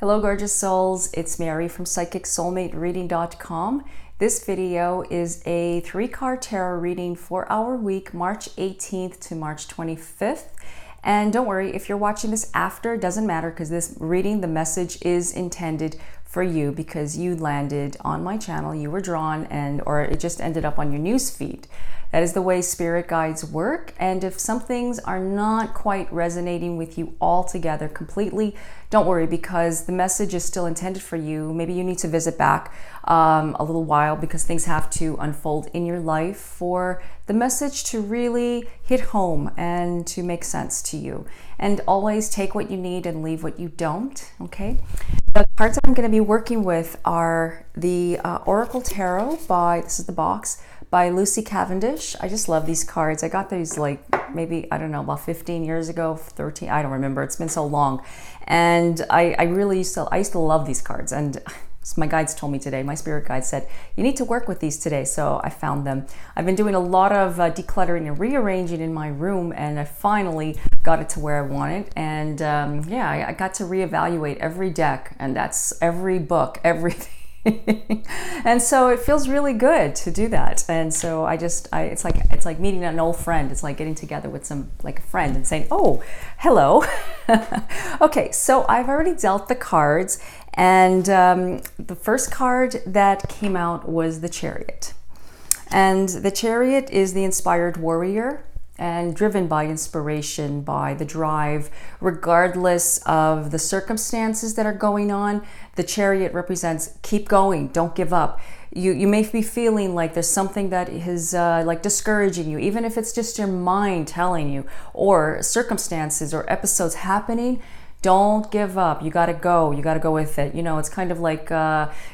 Hello, gorgeous souls. It's Mary from PsychicSoulmateReading.com. This video is a 3-card tarot reading for our week, March 18th to March 25th. And don't worry, if you're watching this after, it doesn't matter because this reading, the message is intended for you because you landed on my channel, you were drawn, or it just ended up on your news feed. That is the way spirit guides work. And if some things are not quite resonating with you altogether completely, don't worry because the message is still intended for you. Maybe you need to visit back a little while because things have to unfold in your life for the message to really hit home and to make sense to you. And always take what you need and leave what you don't, okay? The cards that I'm going to be working with are the Oracle Tarot this is the box, by Lucy Cavendish. I just love these cards. I got these maybe, I don't know, about 15 years ago, 13, I don't remember. It's been so long. And I used to love these cards. And my guides told me today, my spirit guide said, you need to work with these today. So I found them. I've been doing a lot of decluttering and rearranging in my room, and I finally got it to where I want it. And yeah, I got to reevaluate every deck, and that's every book, everything. And so it feels really good to do that. And so it's like meeting an old friend. It's like getting together with a friend and saying, oh, hello. Okay, so I've already dealt the cards, and the first card that came out was the Chariot. And the Chariot is the inspired warrior and driven by inspiration, by the drive, regardless of the circumstances that are going on. The Chariot represents keep going, don't give up. You may be feeling like there's something that is discouraging you, even if it's just your mind telling you, or circumstances or episodes happening. Don't give up. You got to go. You got to go with it. You know, it's kind of like,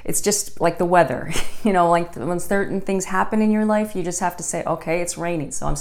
it's just like the weather. You know, like when certain things happen in your life, you just have to say, okay, it's raining. So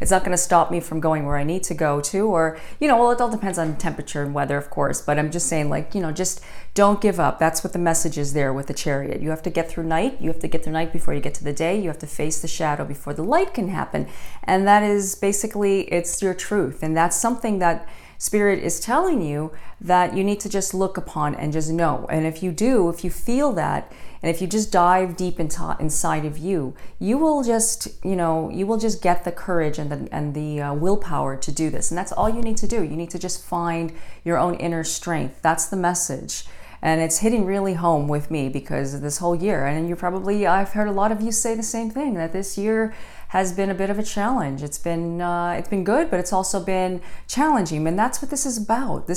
it's not going to stop me from going where I need to go to. Or, you know, well, it all depends on temperature and weather, of course. But I'm just saying, just don't give up. That's what the message is there with the Chariot. You have to get through night. You have to get through night before you get to the day. You have to face the shadow before the light can happen. And that is basically, it's your truth. And that's something that Spirit is telling you that you need to just look upon and just know. And if you do, if you feel that, and if you just dive deep inside of you, you will just get the courage and the willpower to do this. And that's all you need to do. You need to just find your own inner strength. That's the message. And it's hitting really home with me because this whole year, and I've heard a lot of you say the same thing, that this year has been a bit of a challenge. It's been good, but it's also been challenging. And that's what this is about.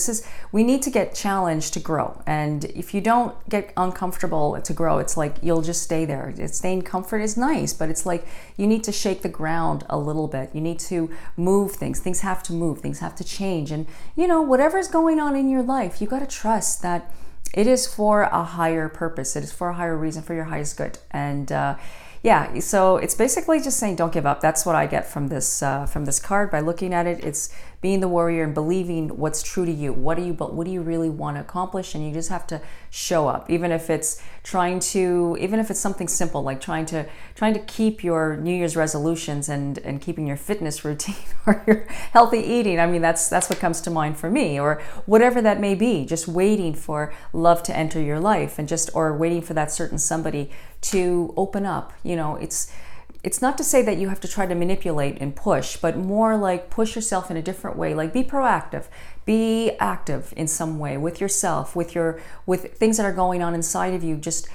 We need to get challenged to grow. And if you don't get uncomfortable to grow, it's like you'll just stay there. Staying comfort is nice, but it's like you need to shake the ground a little bit. You need to move things. Things have to move. Things have to change. And whatever's going on in your life, you got to trust that it is for a higher purpose. It is for a higher reason, for your highest good. And yeah, so it's basically just saying don't give up. That's what I get from this card by looking at it. It's being the warrior and believing what's true to you. What do you really want to accomplish? And you just have to show up, even if it's something simple like trying to keep your New Year's resolutions and keeping your fitness routine or your healthy eating. I mean, that's what comes to mind for me, or whatever that may be. Just waiting for love to enter your life, or waiting for that certain somebody to open up. It's not to say that you have to try to manipulate and push, but more like push yourself in a different way. Like be proactive, be active in some way with yourself, with things that are going on inside of you. Just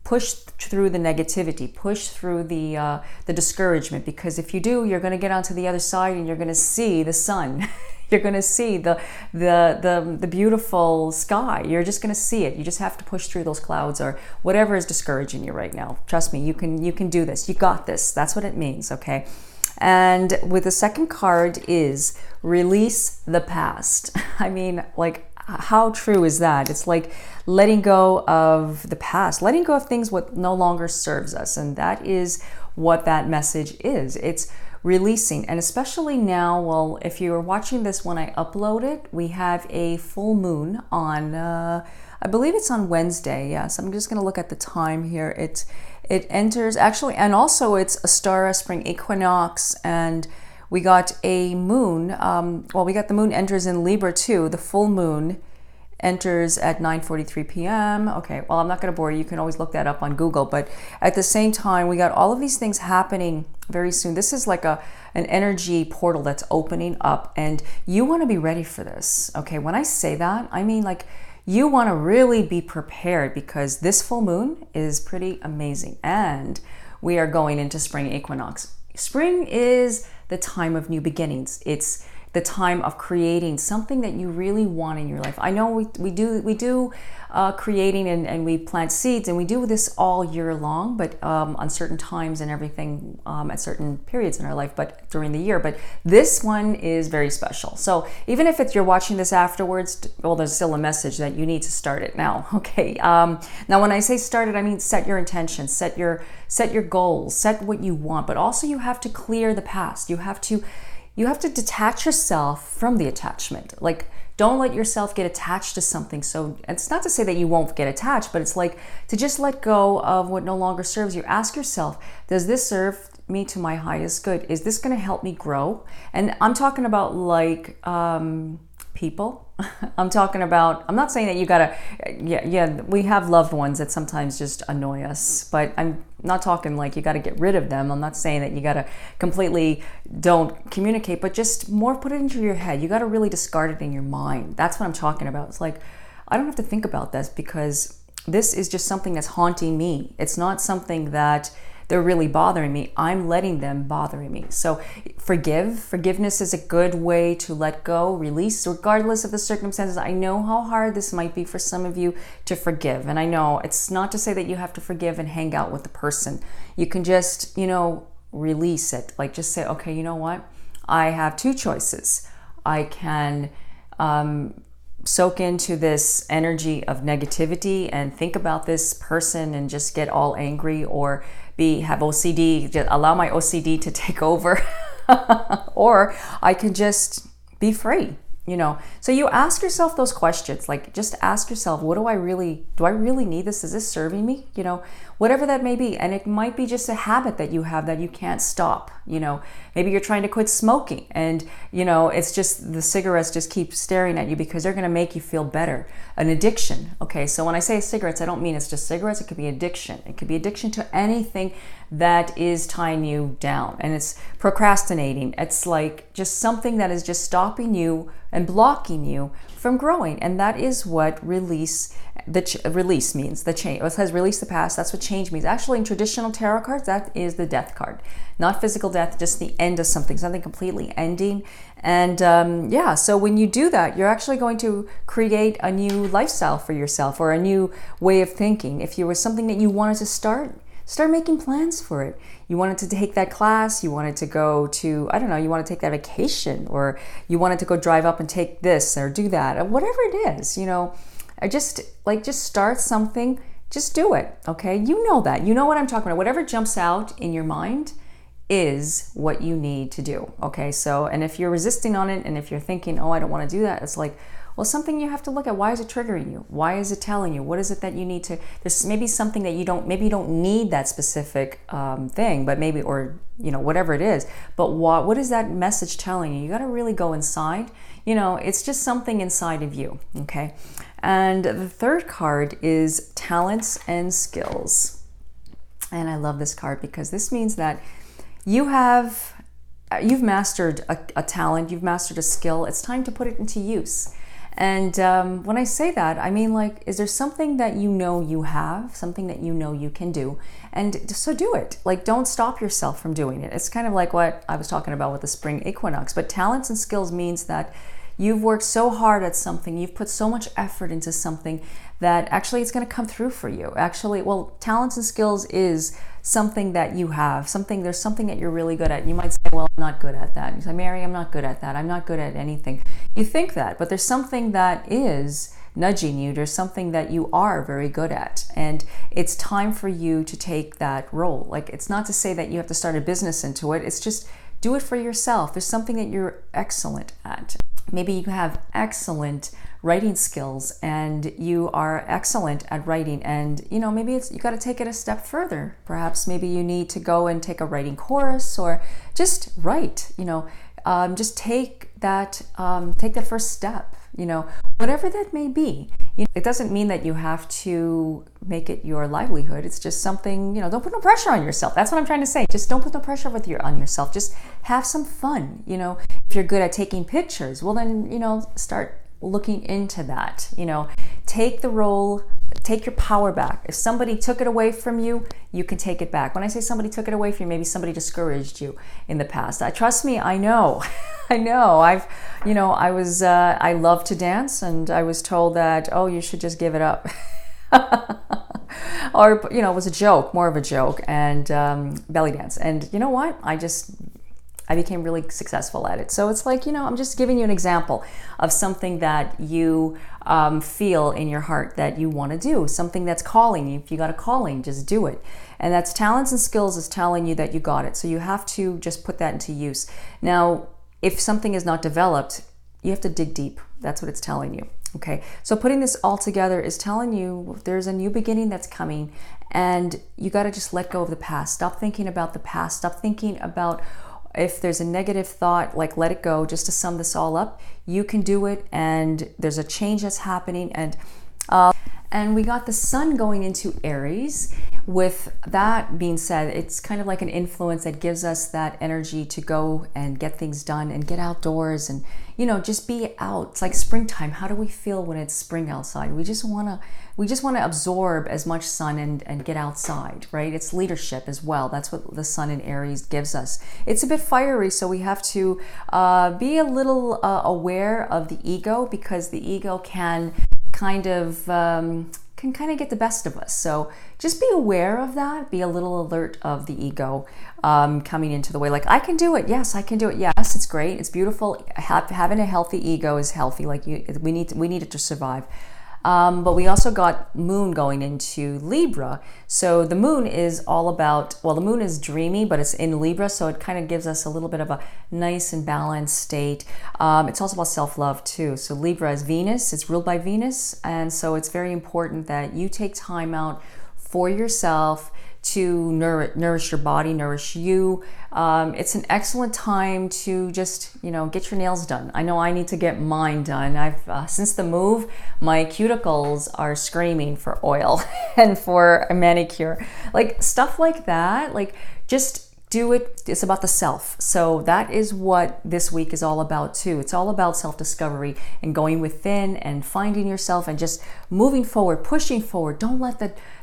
push through the negativity, push through the discouragement, because if you do, you're going to get onto the other side and you're going to see the sun. You're going to see the beautiful sky. You're just going to see it. You just have to push through those clouds or whatever is discouraging you right now. Trust me, you can do this. You got this. That's what it means, okay? And with the second card is release the past. I mean, like, how true is that? It's like letting go of the past, letting go of things what no longer serves us. And that is what that message is. It's releasing. And especially now, well, if you're watching this when I upload it, we have a full moon on, I believe it's on Wednesday. Yes, I'm just going to look at the time here. It enters actually, and also it's a star spring equinox, and we got a moon. Well, we got the moon enters in Libra too. The full moon enters at 9:43 p.m. Okay, well, I'm not going to bore you. You can always look that up on Google. But at the same time, we got all of these things happening very soon. This is like an energy portal that's opening up, and you want to be ready for this. Okay, when I say that, I mean like you want to really be prepared, because this full moon is pretty amazing, and we are going into spring equinox. Spring is the time of new beginnings. It's the time of creating something that you really want in your life. I know we do creating, and we plant seeds, and we do this all year long, but on certain times and everything, at certain periods in our life, but during the year. But this one is very special. So even if you're watching this afterwards, well, there's still a message that you need to start it now. Okay. Now, when I say start it, I mean set your intentions, set your goals, set what you want, but also you have to clear the past. You have to detach yourself from the attachment. Like, don't let yourself get attached to something. So it's not to say that you won't get attached, but it's like to just let go of what no longer serves you. Ask yourself, does this serve me to my highest good? Is this going to help me grow? And I'm talking about like people. I'm not saying that you gotta, we have loved ones that sometimes just annoy us, but I'm not talking like you gotta get rid of them. I'm not saying that you gotta completely don't communicate, but just more put it into your head. You gotta really discard it in your mind. That's what I'm talking about. It's like, I don't have to think about this, because this is just something that's haunting me. It's not something that they're really bothering me. I'm letting them bothering me. So forgiveness is a good way to let go, release, regardless of the circumstances. I know how hard this might be for some of you to forgive. And I know it's not to say that you have to forgive and hang out with the person. You can just, release it. Like just say, okay, you know what? I have two choices. I can soak into this energy of negativity and think about this person and just get all angry, or have OCD, just allow my OCD to take over, or I can just be free, So you ask yourself those questions, like just ask yourself, do I really need this? Is this serving me? Whatever that may be. And it might be just a habit that you have that you can't stop. Maybe you're trying to quit smoking, and it's just the cigarettes just keep staring at you because they're going to make you feel better. An addiction. Okay, so when I say cigarettes, I don't mean it's just cigarettes. It could be addiction. It could be addiction to anything that is tying you down, and it's procrastinating. It's like just something that is just stopping you and blocking you from growing. And that is what release means. The change. It says release the past. That's what change means. Actually, in traditional tarot cards, that is the death card. Not physical death, just the end of something completely ending. And so when you do that, you're actually going to create a new lifestyle for yourself, or a new way of thinking. If you was something that you wanted to start making plans for it. You wanted to take that class, you wanted to go to, I don't know, you want to take that vacation, or you wanted to go drive up and take this or do that, or whatever it is, just start something, just do it, okay? You know what I'm talking about. Whatever jumps out in your mind is what you need to do, okay? So, and if you're resisting on it, and if you're thinking, oh, I don't want to do that, it's like, well, something you have to look at. Why is it triggering you? Why is it telling you? What is it that you need to, there's maybe something that you don't need that specific thing, but maybe, or, whatever it is, but what is that message telling you? You got to really go inside. It's just something inside of you, okay? And the third card is talents and skills. And I love this card because this means that you've mastered a talent, you've mastered a skill. It's time to put it into use. And when I say that, I mean, like, is there something that you have, something that you can do? And so do it. Like, don't stop yourself from doing it. It's kind of like what I was talking about with the spring equinox. But talents and skills means that you've worked so hard at something, you've put so much effort into something that actually it's going to come through for you. Actually, well, talents and skills is something that you have, there's something that you're really good at. You might say, well, I'm not good at that. You say, Mary, I'm not good at that. I'm not good at anything. You think that, but there's something that is nudging you. There's something that you are very good at. And it's time for you to take that role. Like, it's not to say that you have to start a business into it. It's just do it for yourself. There's something that you're excellent at. Maybe you have excellent writing skills and you are excellent at writing, and maybe you got to take it a step further. Perhaps maybe you need to go and take a writing course, or just write, just take that first step. you know, whatever that may be. You know, it doesn't mean that you have to make it your livelihood. It's just something, you know, don't put no pressure on yourself. That's what I'm trying to say. Just don't put no pressure on yourself. Just have some fun. You know, if you're good at taking pictures, well then, you know, start looking into that. You know, take the role, take your power back. If somebody took it away from you, you can take it back. When I say somebody took it away from you, maybe somebody discouraged you in the past. Trust me, I know. I know. I love to dance, and I was told that, oh, you should just give it up. Or, you know, it was a joke, more of a joke, and belly dance. And you know what? I became really successful at it. So it's like, you know, I'm just giving you an example of something that you feel in your heart that you want to do, something that's calling you. If you got a calling, just do it. And that's talents and skills is telling you that you got it. So you have to just put that into use. Now, if something is not developed, you have to dig deep. That's what it's telling you. Okay. So putting this all together is telling you there's a new beginning that's coming, and you got to just let go of the past. Stop thinking about the past. Stop thinking about if there's a negative thought, like let it go. Just to sum this all up, you can do it, and there's a change that's happening. And we got the sun going into Aries. With that being said, it's kind of like an influence that gives us that energy to go and get things done and get outdoors and, you know, just be out. It's like springtime. How do we feel when it's spring outside? We just want to absorb as much sun and get outside, right? It's leadership as well. That's what the sun in Aries gives us. It's a bit fiery, so we have to be a little aware of the ego, because the ego can kind of get the best of us. So just be aware of that. Be a little alert of the ego coming into the way. Like, I can do it. Yes, I can do it. Yes, it's great. It's beautiful. Having a healthy ego is healthy. Like, we need it to survive. But we also got moon going into Libra. So the moon is all about, well, the moon is dreamy, but it's in Libra. So it kind of gives us a little bit of a nice and balanced state. It's also about self-love too. So Libra is Venus, it's ruled by Venus. And so it's very important that you take time out for yourself to nourish your body, nourish you. It's an excellent time to just, you know, get your nails done. I know I need to get mine done. I've since the move, my cuticles are screaming for oil and for a manicure, like stuff like that. Like, just do it. It's about the self. So that is what this week is all about too. It's all about self-discovery and going within and finding yourself and just moving forward, pushing forward. Don't let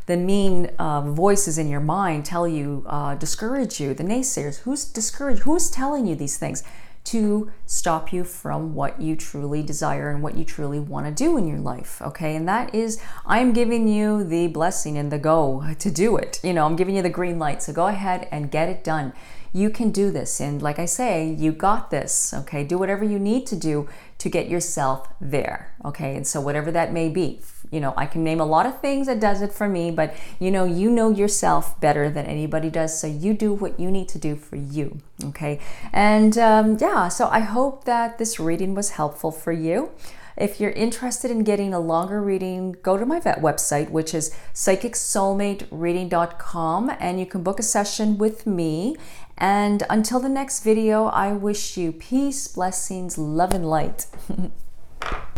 the mean voices in your mind tell you, discourage you, the naysayers. Who's discouraged? Who's telling you these things to stop you from what you truly desire and what you truly want to do in your life? Okay, and that is, I'm giving you the blessing and the go to do it. You know, I'm giving you the green light, so go ahead and get it done. You can do this, and like I say, you got this. Okay, do whatever you need to do to get yourself there. Okay, and so whatever that may be, you know, I can name a lot of things that does it for me, but you know yourself better than anybody does, so you do what you need to do for you. Okay, and yeah, so I hope that this reading was helpful for you. If you're interested in getting a longer reading, go to my website, which is psychicsoulmatereading.com, and you can book a session with me. And until the next video, I wish you peace, blessings, love, and light.